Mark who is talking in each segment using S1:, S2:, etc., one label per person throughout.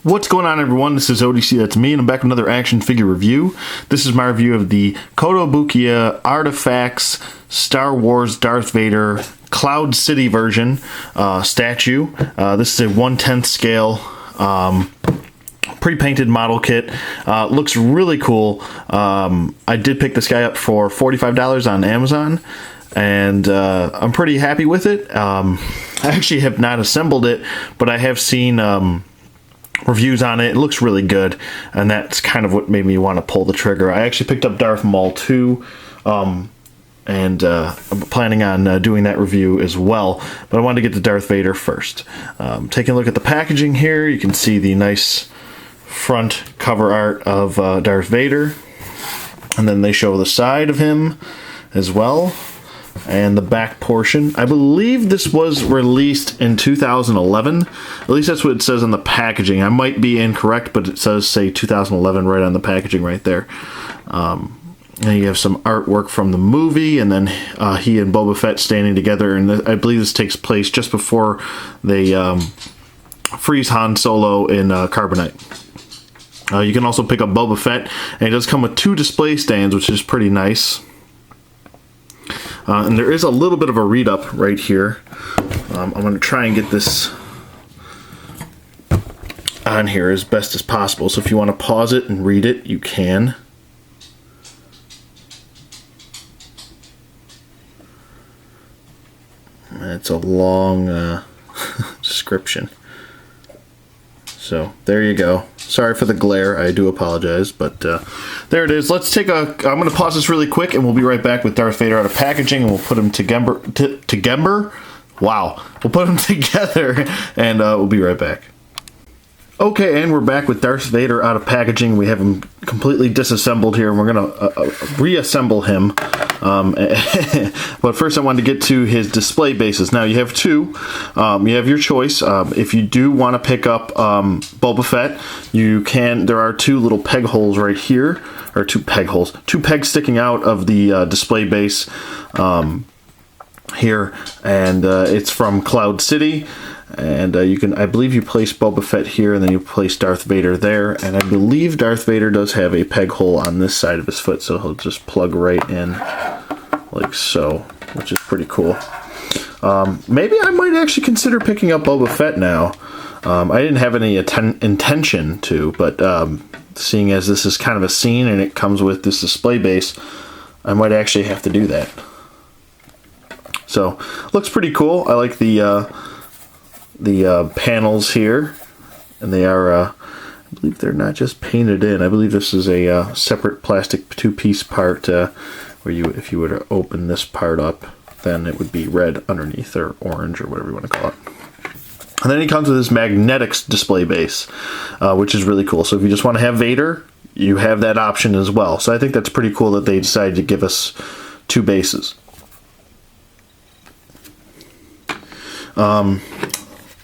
S1: What's going on, everyone? This is ODC, that's me, and I'm back with another action figure review. This is my review of the Kotobukiya ARTFX Star Wars Darth Vader Cloud City version statue. This is a 1/10 scale pre-painted model kit. Looks really cool. I did pick this guy up for $45 on Amazon, and I'm pretty happy with it. I actually have not assembled it, but I have seen reviews on it. It looks really good, and that's kind of what made me want to pull the trigger. I actually picked up Darth Maul 2, and I'm planning on doing that review as well, but I wanted to get to Darth Vader first. Taking a look at the packaging here, you can see the nice front cover art of Darth Vader, and then they show the side of him as well, and the back portion. I believe this was released in 2011. At least that's what it says on the packaging. I might be incorrect, but it says say 2011 right on the packaging right there. And you have some artwork from the movie, and then he and Boba Fett standing together, and I believe this takes place just before they freeze Han Solo in carbonite. You can also pick up Boba Fett, and it does come with 2 display stands, which is pretty nice. And there is a little bit of a read-up right here. I'm going to try and get this on here as best as possible. So if you want to pause it and read it, you can. It's a long description. So there you go. Sorry for the glare, I do apologize, but there it is. Let's take a, I'm going to pause this really quick, and we'll be right back with Darth Vader out of packaging, and we'll put him together. Wow. We'll put them together, and we'll be right back. Okay, and we're back with Darth Vader out of packaging. We have him completely disassembled here, and we're going to reassemble him. But first I wanted to get to his display bases. Now you have 2. You have your choice. If you do want to pick up Boba Fett, you can. There are 2 little peg holes right here, or 2 peg holes, 2 pegs sticking out of the display base here, and it's from Cloud City. And you can, I believe you place Boba Fett here, and then you place Darth Vader there. And I believe Darth Vader does have a peg hole on this side of his foot, so he'll just plug right in like so, which is pretty cool. Maybe I might actually consider picking up Boba Fett now. I didn't have any intention to, but seeing as this is kind of a scene and it comes with this display base, I might actually have to do that. So, looks pretty cool. I like the panels here, and they are, I believe they're not just painted in. I believe this is a separate plastic 2-piece part where you, if you were to open this part up, then it would be red underneath, or orange, or whatever you want to call it. And then he comes with this magnetic display base, which is really cool. So if you just want to have Vader, you have that option as well. So I think that's pretty cool that they decided to give us 2 bases.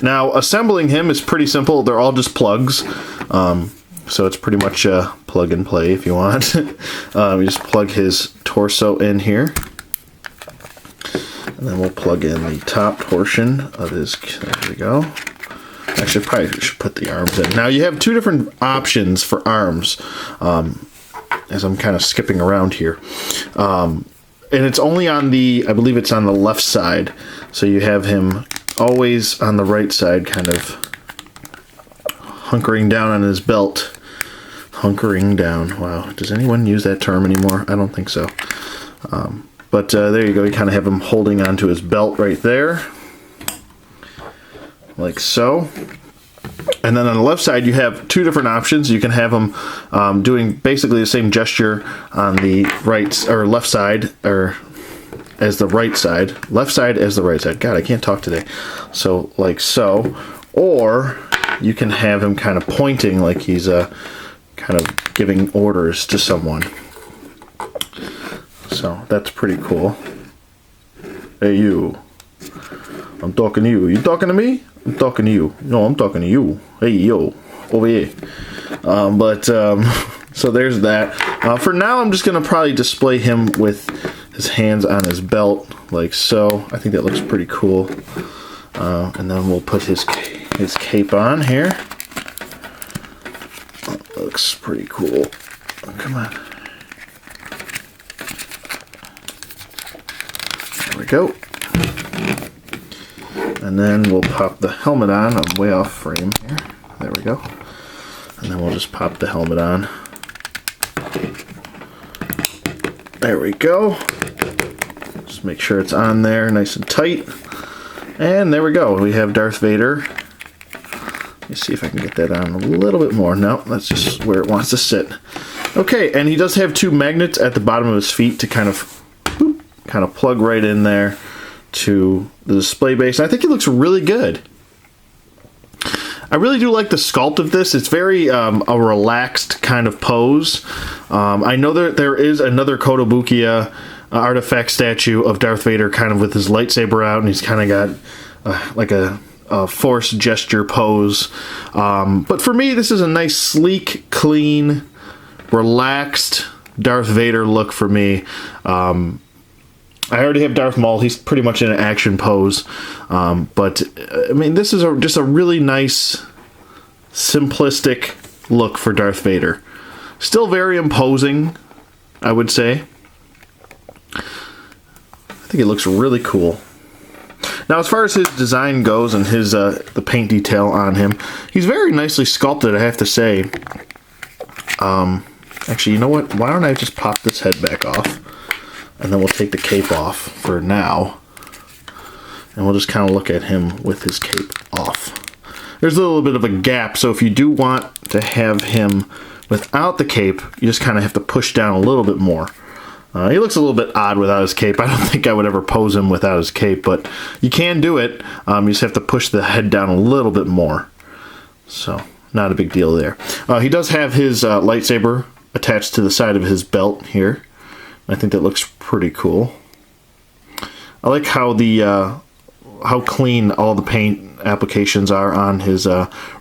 S1: Now, assembling him is pretty simple. They're all just plugs, so it's pretty much plug and play if you want. You just plug his torso in here, and then we'll plug in the top portion of his, there we go. Actually, probably should put the arms in. Now, you have 2 different options for arms, as I'm kind of skipping around here. And it's only on the, I believe it's on the left side, so you have him always on the right side, kind of hunkering down on his belt. Hunkering down. Wow. Does anyone use that term anymore? I don't think so. But there you go. You kind of have him holding onto his belt right there. Like so. And then on the left side, you have 2 different options. You can have him doing basically the same gesture on the right or left side, or as the right side. Left side as the right side. God, I can't talk today. So, like so. Or you can have him kind of pointing like he's kind of giving orders to someone. So, that's pretty cool. Hey, you. I'm talking to you. You talking to me? I'm talking to you. No, I'm talking to you. Hey, yo. Over here. So there's that. For now, I'm just going to probably display him with his hands on his belt, like so. I think that looks pretty cool. And then we'll put his cape on here. looks pretty cool. Oh, come on. There we go. And then we'll pop the helmet on. I'm way off frame here. There we go. And then we'll just pop the helmet on. There we go. Just make sure it's on there nice and tight. And there we go. We have Darth Vader. Let me see if I can get that on a little bit more. No, that's just where it wants to sit. Okay, and he does have two magnets at the bottom of his feet to kind of plug right in there to the display base. I think he looks really good. I really do like the sculpt of this. It's very a relaxed kind of pose. I know there is another Kotobukiya ARTFX statue of Darth Vader kind of with his lightsaber out, and he's kind of got like a force gesture pose. But for me, this is a nice, sleek, clean, relaxed Darth Vader look for me. I already have Darth Maul. He's pretty much in an action pose. But, I mean, this is just a really nice, simplistic look for Darth Vader. Still very imposing, I would say. I think it looks really cool. Now, as far as his design goes and his the paint detail on him, he's very nicely sculpted, I have to say. Actually, you know what? Why don't I just pop this head back off? And then we'll take the cape off for now. And we'll just kind of look at him with his cape off. There's a little bit of a gap, so if you do want to have him without the cape, you just kind of have to push down a little bit more. He looks a little bit odd without his cape. I don't think I would ever pose him without his cape, but you can do it. You just have to push the head down a little bit more. So, not a big deal there. He does have his lightsaber attached to the side of his belt here. I think that looks pretty cool. I like how how clean all the paint applications are on his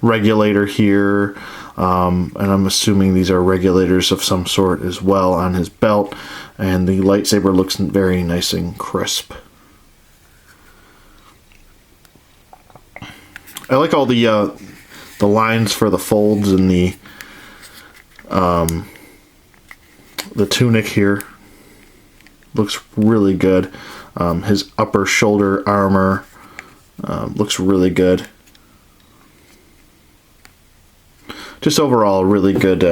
S1: regulator here. And I'm assuming these are regulators of some sort as well on his belt. And the lightsaber looks very nice and crisp. I like all the lines for the folds and the tunic here. Looks really good. His upper shoulder armor looks really good. Just overall, a really good,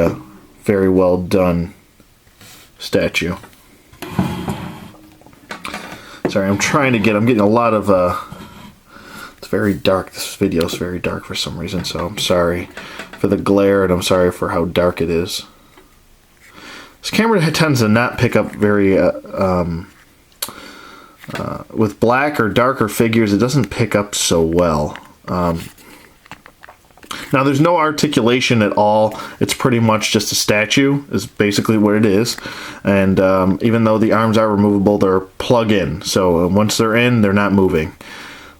S1: very well done statue. Sorry, I'm getting a lot of, it's very dark. This video is very dark for some reason, so I'm sorry for the glare, and I'm sorry for how dark it is. This camera tends to not pick up very, with black or darker figures, it doesn't pick up so well. Now, there's no articulation at all. It's pretty much just a statue, is basically what it is. And even though the arms are removable, they're plug-in. So once they're in, they're not moving.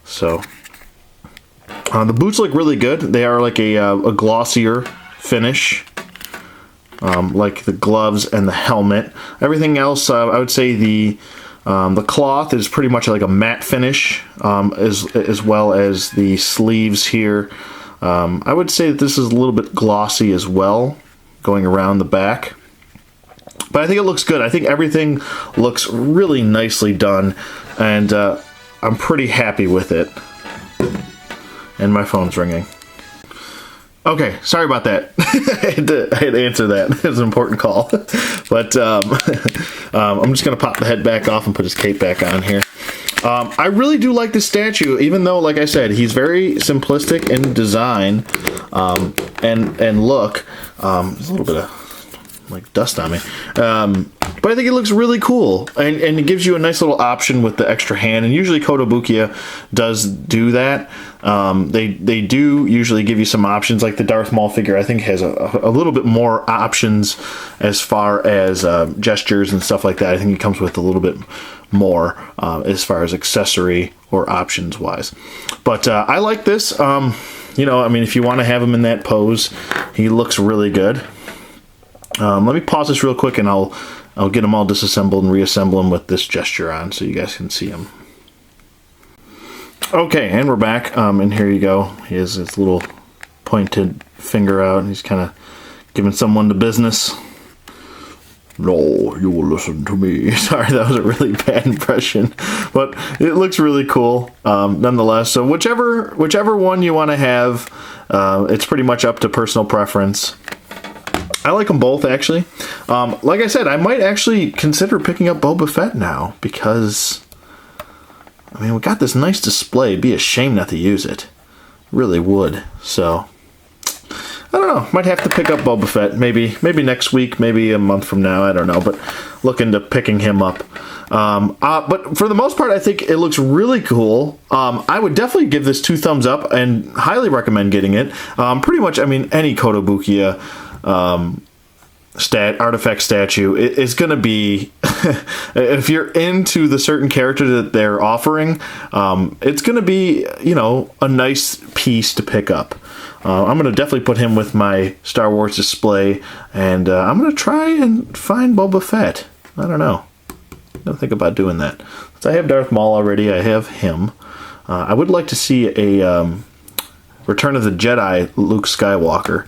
S1: So the boots look really good. They are like a glossier finish. Like the gloves and the helmet. Everything else, I would say the cloth is pretty much like a matte finish, as well as the sleeves here. I would say that this is a little bit glossy as well, going around the back. But I think it looks good. I think everything looks really nicely done, and I'm pretty happy with it. And my phone's ringing. Okay, sorry about that. I had to answer that. It was an important call. But I'm just going to pop the head back off and put his cape back on here. I really do like this statue, even though, like I said, he's very simplistic in design and look. There's a little bit of like dust on me. But I think it looks really cool, and it gives you a nice little option with the extra hand, and usually Kotobukiya does do that. They do usually give you some options, like the Darth Maul figure I think has a little bit more options as far as gestures and stuff like that. I think it comes with a little bit more as far as accessory or options wise. But I like this. You know, I mean, if you want to have him in that pose, he looks really good. Let me pause this real quick, and I'll get them all disassembled and reassemble them with this gesture on so you guys can see them. Okay, and we're back, and here you go. He has his little pointed finger out, and he's kind of Giving someone the business. No, you will listen to me. Sorry, that was a really bad impression, but it looks really cool nonetheless. So whichever one you want to have, it's pretty much up to personal preference. I like them both, actually. Like I said, I might actually consider picking up Boba Fett now, because, I mean, we got this nice display. It'd be a shame not to use it. Really would. So, I don't know. Might have to pick up Boba Fett. Maybe next week, maybe a month from now. I don't know. But look into picking him up. But for the most part, I think it looks really cool. I would definitely give this 2 thumbs up and highly recommend getting it. Pretty much, I mean, any Kotobukiya ARTFX statue is going to be, if you're into the certain character that they're offering, it's going to be, you know, a nice piece to pick up. I'm going to definitely put him with my Star Wars display, and I'm going to try and find Boba Fett. I don't know. I'm going to think about doing that. So I have Darth Maul already. I have him. I would like to see a Return of the Jedi Luke Skywalker.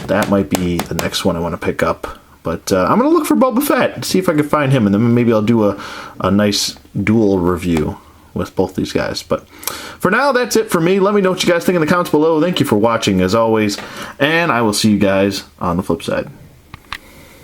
S1: That might be the next one I want to pick up. But I'm going to look for Boba Fett, see if I can find him, and then maybe I'll do a nice dual review with both these guys. But for now, that's it for me. Let me know what you guys think in the comments below. Thank you for watching, as always, and I will see you guys on the flip side.